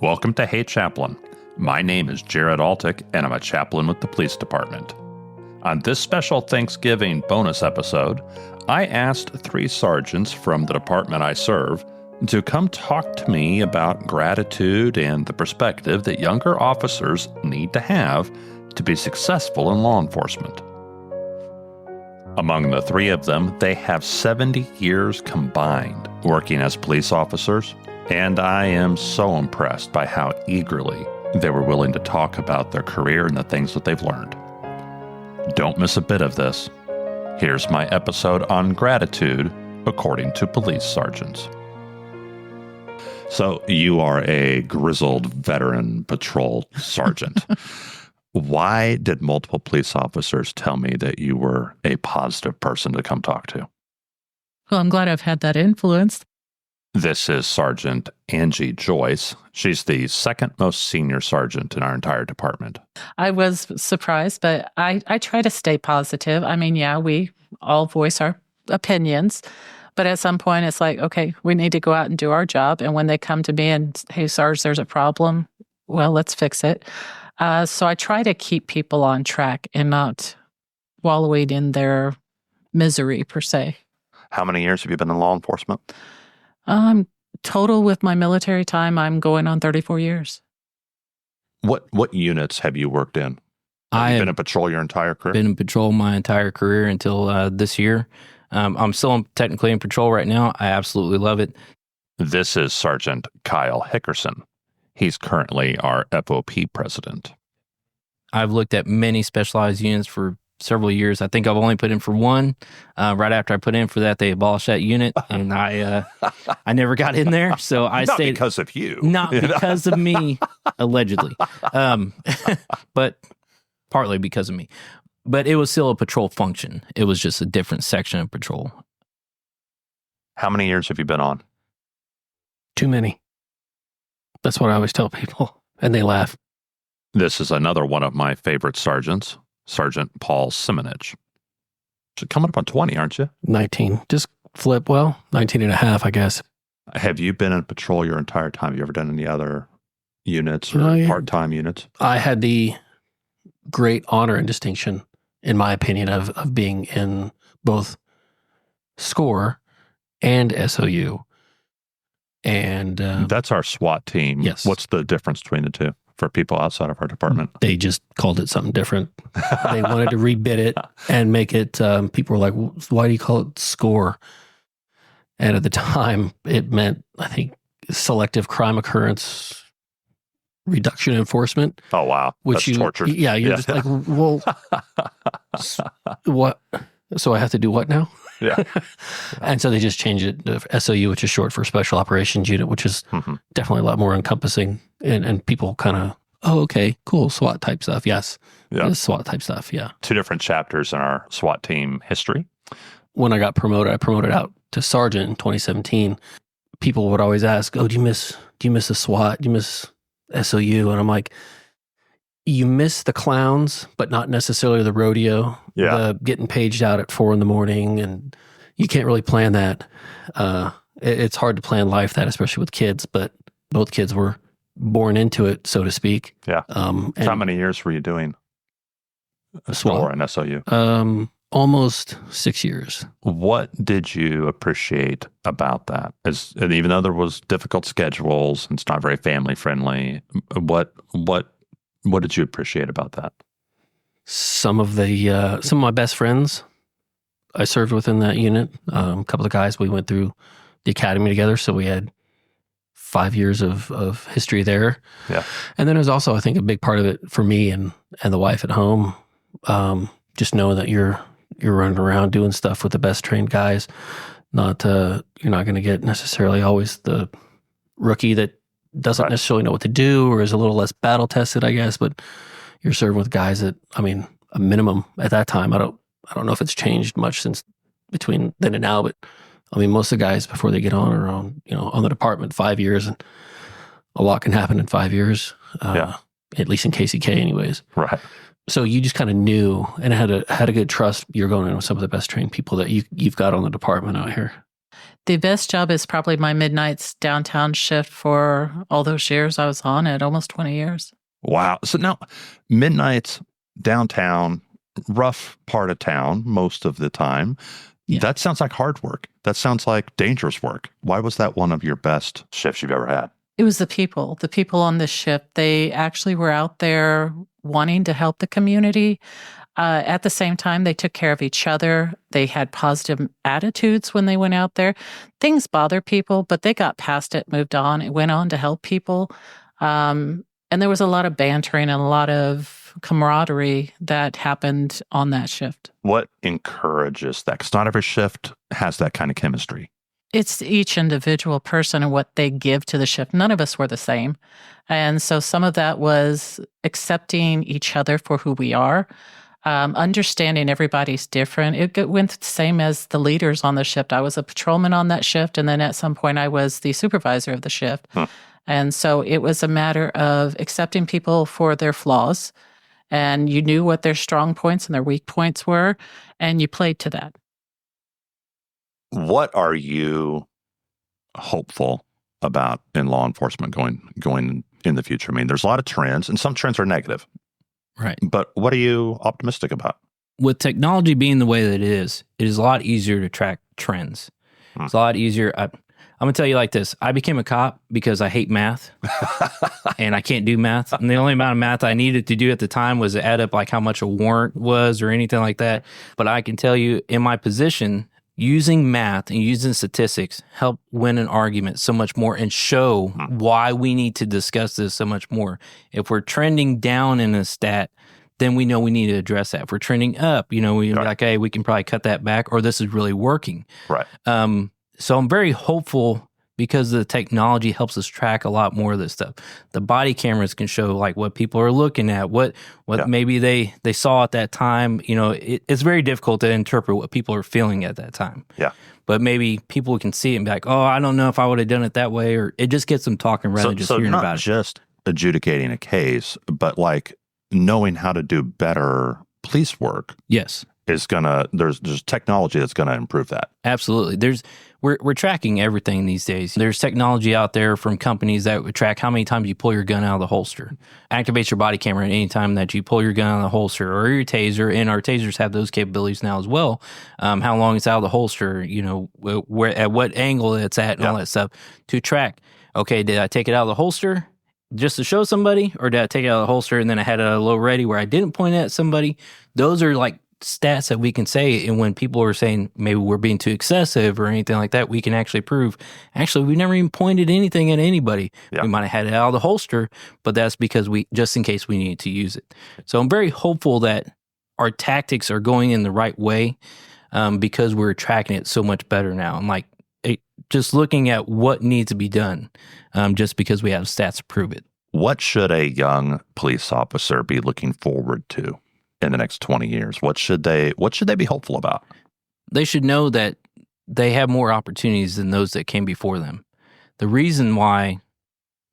Welcome to Hey Chaplain. My name is Jared Altick, and I'm a chaplain with the police department. On this special Thanksgiving bonus episode, I asked 3 sergeants from the department I serve to come talk to me about gratitude and the perspective that younger officers need to have to be successful in law enforcement. Among the 3 of them, they have 70 years combined working as police officers, and I am so impressed by how eagerly they were willing to talk about their career and the things that they've learned. Don't miss a bit of this. Here's my episode on gratitude according to police sergeants. So you are a grizzled veteran patrol sergeant. Why did multiple police officers tell me that you were a positive person to come talk to? Well, I'm glad I've had that influence. This is Sergeant Angie Joyce. She's the second most senior sergeant in our entire department. I was surprised, but I try to stay positive. I mean, yeah, we all voice our opinions, but at some point it's like, okay, we need to go out and do our job. And when they come to me and, hey, Sarge, there's a problem, well, let's fix it. So I try to keep people on track and not wallowing in their misery, per se. How many years have you been in law enforcement? Total with my military time, I'm going on 34 years. What units have you worked in? Have you been in patrol your entire career? Been in patrol my entire career until this year. I'm still technically in patrol right now. I absolutely love it. This is Sergeant Kyle Hickerson. He's currently our FOP president. I've looked at many specialized units for several years. I think I've only put in for one. Right after I put in for that, they abolished that unit, and I never got in there. So I Not stayed. Because of you. Not because of me, allegedly. But partly because of me. But it was still a patrol function. It was just a different section of patrol. How many years have you been on? Too many. That's what I always tell people, and they laugh. This is another one of my favorite sergeants, Sergeant Paul Simonich. You're coming up on 20, aren't you? 19. Just flip, 19 and a half, I guess. Have you been in patrol your entire time? Have you ever done any other units or part-time units? I had the great honor and distinction, in my opinion, of being in both SCORE and SOU. And that's our SWAT team. Yes. What's the difference between the two for people outside of our department? They just called it something different. They wanted to rebid it and make it, people were like, why do you call it SCORE? And at the time, it meant, I think, selective crime occurrence reduction enforcement. Oh, wow. Which That's torture. Yeah, you're just like, well, what? So I have to do what now? Yeah. And so they just changed it to SOU, which is short for Special Operations Unit, which is definitely a lot more encompassing. And people kind of, oh, okay, cool, SWAT type stuff. Yes. Yeah. SWAT type stuff. Yeah. 2 different chapters in our SWAT team history. When I got promoted, I promoted out to sergeant in 2017. People would always ask, oh, do you miss the SWAT? Do you miss SOU? And I'm like, you miss the clowns, but not necessarily the rodeo. Yeah. The getting paged out at 4 a.m, and you can't really plan that. It's hard to plan life that, especially with kids, but both kids were born into it, so to speak. Yeah. And How many years were you doing SWAT and SOU? Almost 6 years. What did you appreciate about that? And even though there was difficult schedules and it's not very family friendly, what did you appreciate about that? Some of my best friends I served with in that unit. A couple of guys, we went through the academy together, so we had 5 years of history there. Yeah. And then it was also, I think, a big part of it for me and the wife at home. Just knowing that you're running around doing stuff with the best trained guys. You're not going to get necessarily always the rookie that doesn't necessarily know what to do or is a little less battle tested, I guess. But you're serving with guys that, I mean, a minimum at that time. I don't know if it's changed much since between then and now, but I mean, most of the guys before they get on are on the department 5 years, and a lot can happen in 5 years. At least in KCK, anyways. Right. So you just kind of knew and had a good trust. You're going in with some of the best trained people that you've got on the department out here. The best job is probably my midnights downtown shift for all those years I was on it, almost 20 years. Wow. So now, midnights downtown, rough part of town most of the time. Yeah. That sounds like hard work. That sounds like dangerous work. Why was that one of your best shifts you've ever had? It was the people on this shift. They actually were out there wanting to help the community. At the same time, they took care of each other. They had positive attitudes when they went out there. Things bothered people, but they got past it, moved on, and went on to help people. And there was a lot of bantering and a lot of camaraderie that happened on that shift. What encourages that? Because not every shift has that kind of chemistry. It's each individual person and what they give to the shift. None of us were the same. And so some of that was accepting each other for who we are, understanding everybody's different. It went the same as the leaders on the shift. I was a patrolman on that shift, and then at some point I was the supervisor of the shift. And so it was a matter of accepting people for their flaws, and you knew what their strong points and their weak points were, and you played to that. What are you hopeful about in law enforcement going in the future? I mean, there's a lot of trends, and some trends are negative. Right. But what are you optimistic about? With technology being the way that it is a lot easier to track trends. It's a lot easier. I'm going to tell you like this. I became a cop because I hate math and I can't do math. And the only amount of math I needed to do at the time was to add up like how much a warrant was or anything like that. But I can tell you in my position, using math and using statistics help win an argument so much more and show why we need to discuss this so much more. If we're trending down in a stat, then we know we need to address that. If we're trending up, we're like, hey, we can probably cut that back, or this is really working. Right. So I'm very hopeful because the technology helps us track a lot more of this stuff. The body cameras can show like what people are looking at, what maybe they saw at that time. It's very difficult to interpret what people are feeling at that time. Yeah. But maybe people can see it and be like, oh, I don't know if I would have done it that way, or it just gets them talking rather than just hearing about it. So not just adjudicating a case, but like knowing how to do better police work. Yes. There's technology that's gonna improve that. Absolutely. We're tracking everything these days. There's technology out there from companies that would track how many times you pull your gun out of the holster, activates your body camera at any time that you pull your gun out of the holster or your taser. And our tasers have those capabilities now as well. How long it's out of the holster, where at what angle it's at, and all that stuff to track. Okay, did I take it out of the holster just to show somebody, or did I take it out of the holster and then I had it at a low ready where I didn't point it at somebody? Those are like stats that we can say, and when people are saying maybe we're being too excessive or anything like that, we can actually prove, actually, we never even pointed anything at anybody. We might have had it out of the holster, but that's because just in case we needed to use it. So I'm very hopeful that our tactics are going in the right way because we're tracking it so much better now. I'm like, just looking at what needs to be done just because we have stats to prove it. What should a young police officer be looking forward to in the next 20 years? What should they be hopeful about? They should know that they have more opportunities than those that came before them. The reason why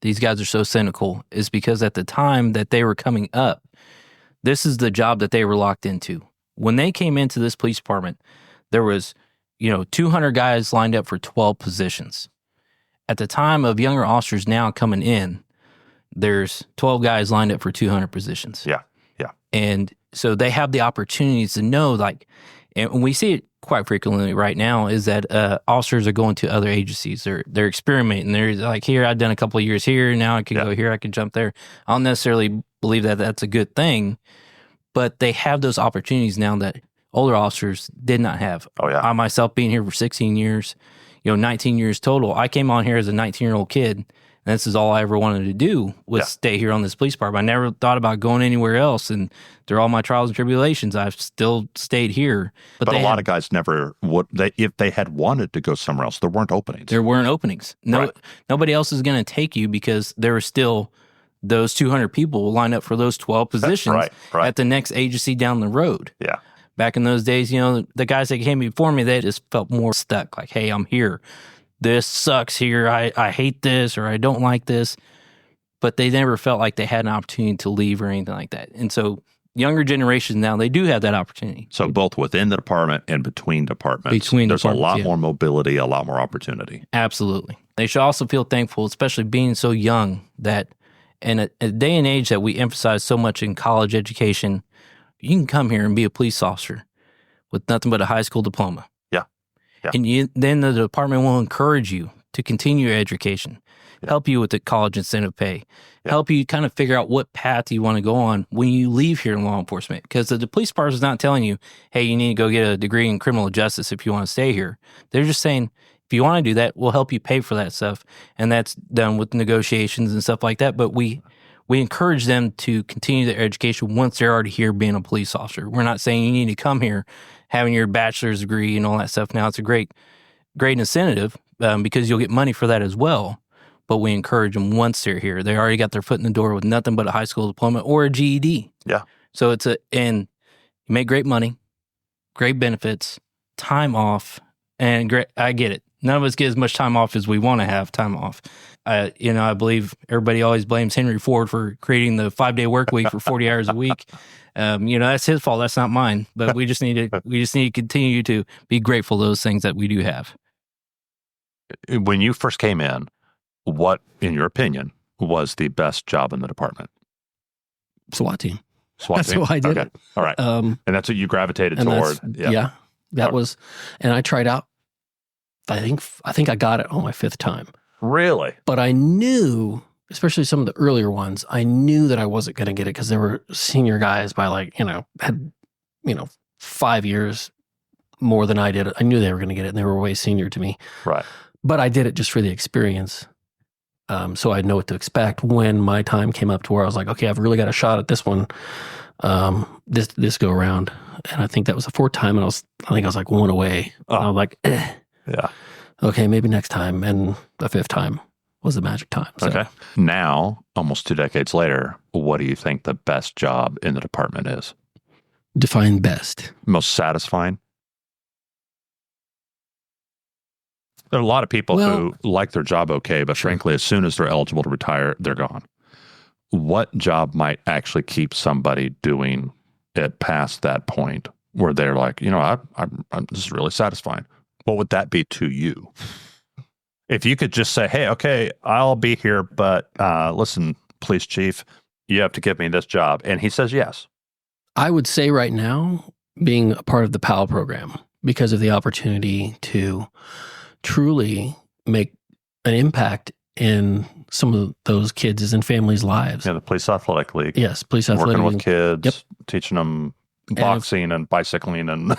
these guys are so cynical is because at the time that they were coming up, this is the job that they were locked into. When they came into this police department, there was, 200 guys lined up for 12 positions. At the time of younger officers now coming in, there's 12 guys lined up for 200 positions. Yeah. And so they have the opportunities to know, and we see it quite frequently right now, is that officers are going to other agencies. They're experimenting. They're like, here, I've done a couple of years here. Now I can go here. I can jump there. I don't necessarily believe that that's a good thing, but they have those opportunities now that older officers did not have. Oh, yeah. I myself being here for 16 years, 19 years total. I came on here as a 19-year-old kid. And this is all I ever wanted to do was stay here on this police department. I never thought about going anywhere else. And through all my trials and tribulations, I've still stayed here. But a lot of guys never would. If they had wanted to go somewhere else, there weren't openings. There weren't openings. Nobody else is going to take you because there were still those 200 people lined up for those 12 positions at the next agency down the road. Yeah. Back in those days, the guys that came before me, they just felt more stuck. Like, hey, I'm here. This sucks here. I hate this, or I don't like this. But they never felt like they had an opportunity to leave or anything like that. And so younger generations now, they do have that opportunity. So both within the department and between departments, there's a lot more mobility, a lot more opportunity. Absolutely. They should also feel thankful, especially being so young, that in a day and age that we emphasize so much in college education, you can come here and be a police officer with nothing but a high school diploma. Yeah. And then the department will encourage you to continue your education, help you with the college incentive pay, help you kind of figure out what path you want to go on when you leave here in law enforcement. Because the police department is not telling you, hey, you need to go get a degree in criminal justice if you want to stay here. They're just saying, if you want to do that, we'll help you pay for that stuff. And that's done with negotiations and stuff like that. But we encourage them to continue their education once they're already here being a police officer. We're not saying you need to come here having your bachelor's degree and all that stuff. Now, it's a great incentive because you'll get money for that as well. But we encourage them once they're here. They already got their foot in the door with nothing but a high school diploma or a GED. Yeah. So and you make great money, great benefits, time off, and great. I get it. None of us get as much time off as we want to have time off. I believe everybody always blames Henry Ford for creating the 5-day work week for 40 hours a week. That's his fault. That's not mine. But we just need to continue to be grateful for those things that we do have. When you first came in, what, in your opinion, was the best job in the department? SWAT team. SWAT team? That's why I did it. All right. And that's what you gravitated toward. That was, and I tried out. I think I got it on my 5th time. Really? But I knew, especially some of the earlier ones, I knew that I wasn't going to get it because there were senior guys by had 5 years more than I did. I knew they were going to get it, and they were way senior to me. Right. But I did it just for the experience. So I'd know what to expect when my time came up to where I was like, okay, I've really got a shot at this one, this go around. And I think that was the 4th time, and I think I was like 1 away. Oh. And I was like, yeah, okay, maybe next time. And the 5th time was the magic time. So. Okay. Now, almost 2 decades later, what do you think the best job in the department is? Define best. Most satisfying? There are a lot of people who like their job okay, but frankly, as soon as they're eligible to retire, they're gone. What job might actually keep somebody doing it past that point where they're like, I'm this is really satisfying? What would that be to you? If you could just say, hey, okay, I'll be here, but listen, police chief, you have to give me this job. And he says yes. I would say right now, being a part of the PAL program, because of the opportunity to truly make an impact in some of those kids' and families' lives. Yeah, the Police Athletic League. Yes, Police Athletic League. Working with kids, teaching them boxing and bicycling and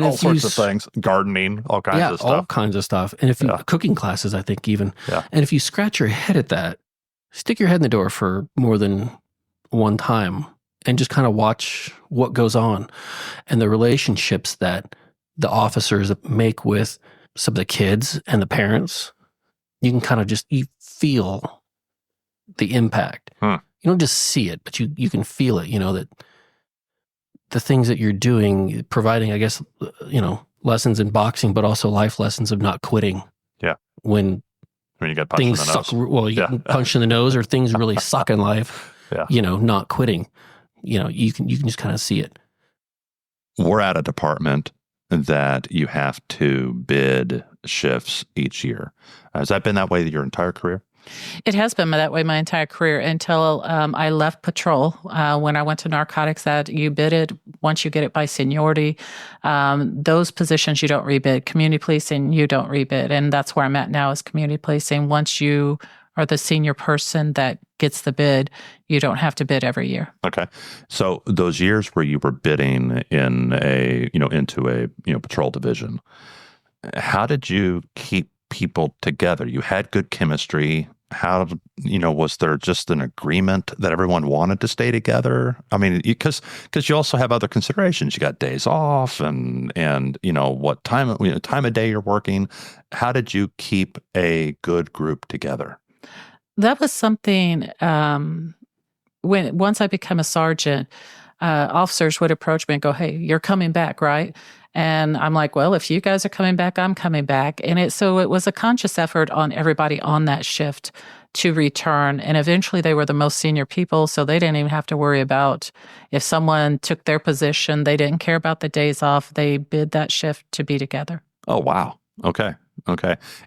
all sorts of things, gardening, all kinds of stuff. Yeah, all kinds of stuff. And if you, cooking classes, I think even. Yeah. And if you scratch your head at that, stick your head in the door for more than one time and just kind of watch what goes on and the relationships that the officers make with some of the kids and the parents. You can kind of you feel the impact. You don't just see it, but you can feel it, that the things that you're doing, providing, I guess, lessons in boxing, but also life lessons of not quitting. Yeah. When you get punched things in the nose. suck, well, you get punched in the nose or things really suck in life, not quitting. You can just kind of see it. We're at a department that you have to bid shifts each year. Has that been that way your entire career? It has been that way my entire career until I left patrol. When I went to narcotics, that you bid it once you get it by seniority. Those positions you don't rebid. Community policing, you don't rebid. And that's where I'm at now is community policing. Once you are the senior person that gets the bid, you don't have to bid every year. Okay. So those years where you were bidding in into a patrol division, how did you keep people together? You had good chemistry. How, was there just an agreement that everyone wanted to stay together? I mean, because you also have other considerations. You got days off and what time of day you're working. How did you keep a good group together? That was something once I became a sergeant, officers would approach me and go, hey, you're coming back, right? And I'm like, well, if you guys are coming back, I'm coming back. And so it was a conscious effort on everybody on that shift to return. And eventually they were the most senior people, so they didn't even have to worry about if someone took their position. They didn't care about the days off. They bid that shift to be together. Oh, wow. Okay.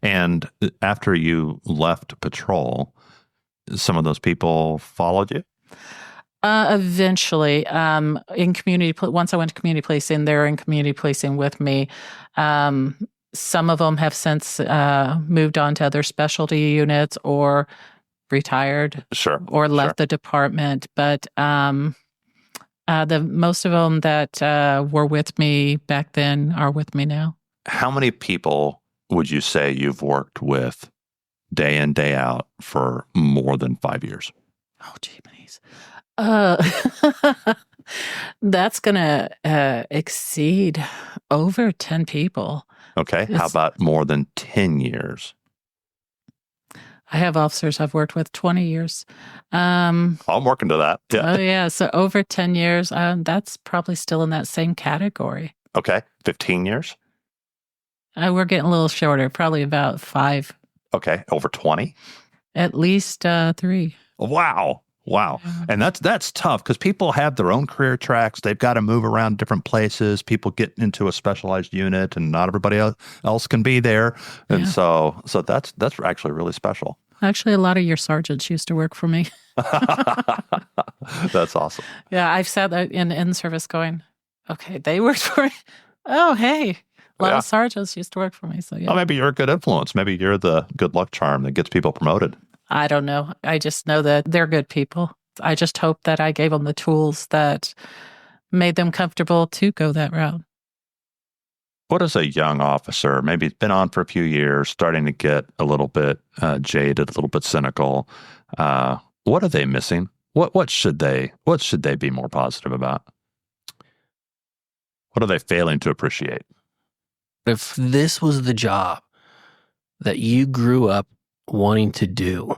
And after you left patrol, some of those people followed you? Eventually, in once I went to community policing, they're in community policing with me. Some of them have since moved on to other specialty units or retired, or left the department. But the most of them that were with me back then are with me now. How many people would you say you've worked with day in, day out for more than 5 years? Oh, gee, that's going to exceed over 10 people. Okay. How about more than 10 years? I have officers I've worked with 20 years. I'm working to that. Yeah. Oh, yeah. So over 10 years, that's probably still in that same category. Okay. 15 years? We're getting a little shorter, probably about 5. Okay. Over 20? At least 3. Wow. Yeah. And that's tough because people have their own career tracks. They've got to move around different places. People get into a specialized unit and not everybody else can be there. And so that's actually really special. Actually, a lot of your sergeants used to work for me. That's awesome. Yeah, I've sat in service going, okay, they worked for me. Oh, hey. A lot of sergeants used to work for me. So yeah. Well, maybe you're a good influence. Maybe you're the good luck charm that gets people promoted. I don't know. I just know that they're good people. I just hope that I gave them the tools that made them comfortable to go that route. What is a young officer, maybe been on for a few years, starting to get a little bit jaded, a little bit cynical? What are they missing? What should they be more positive about? What are they failing to appreciate? If this was the job that you grew up wanting to do,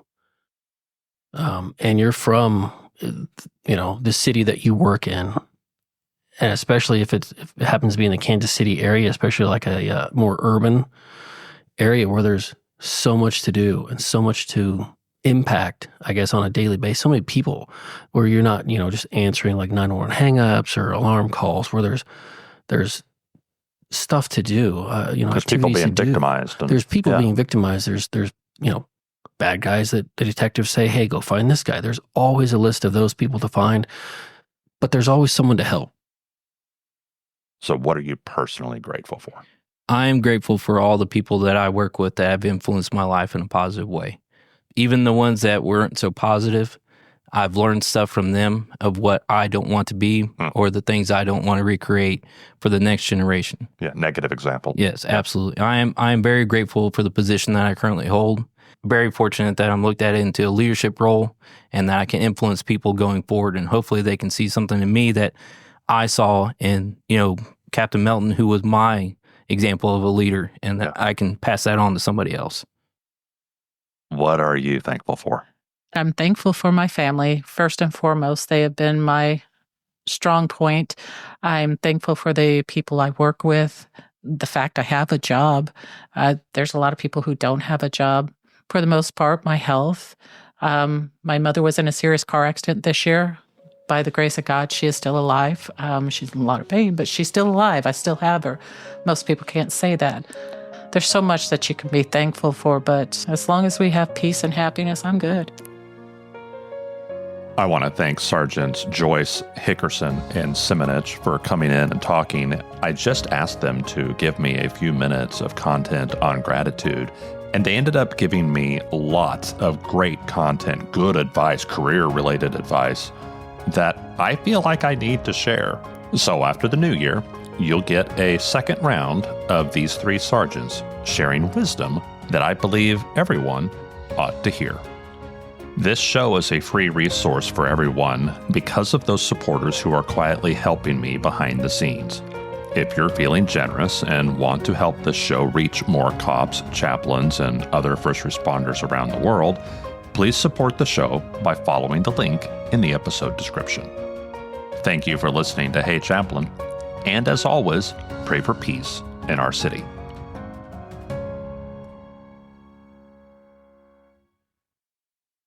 and you're from, the city that you work in, and especially if it happens to be in the Kansas City area, especially like a more urban area where there's so much to do and so much to impact, I guess, on a daily basis, so many people where you're not, just answering like 911 hangups or alarm calls, where there's stuff to do, there's people being victimized. There's people being victimized. There's bad guys that the detectives say, hey, go find this guy. There's always a list of those people to find, but there's always someone to help. So what are you personally grateful for? I'm grateful for all the people that I work with that have influenced my life in a positive way. Even the ones that weren't so positive, I've learned stuff from them of what I don't want to be or the things I don't want to recreate for the next generation. Yeah, negative example. Yes, absolutely. I am very grateful for the position that I currently hold. Very fortunate that I'm looked at into a leadership role and that I can influence people going forward, and hopefully they can see something in me that I saw in, Captain Melton, who was my example of a leader, and that I can pass that on to somebody else. What are you thankful for? I'm thankful for my family. First and foremost, they have been my strong point. I'm thankful for the people I work with, the fact I have a job. There's a lot of people who don't have a job. For the most part, my health. My mother was in a serious car accident this year. By the grace of God, she is still alive. She's in a lot of pain, but she's still alive. I still have her. Most people can't say that. There's so much that you can be thankful for, but as long as we have peace and happiness, I'm good. I want to thank Sergeants Joyce, Hickerson, and Simonich for coming in and talking. I just asked them to give me a few minutes of content on gratitude, and they ended up giving me lots of great content, good advice, career-related advice that I feel like I need to share. So after the new year, you'll get a second round of these 3 sergeants sharing wisdom that I believe everyone ought to hear. This show is a free resource for everyone because of those supporters who are quietly helping me behind the scenes. If you're feeling generous and want to help this show reach more cops, chaplains, and other first responders around the world, please support the show by following the link in the episode description. Thank you for listening to Hey Chaplain, and as always, pray for peace in our city.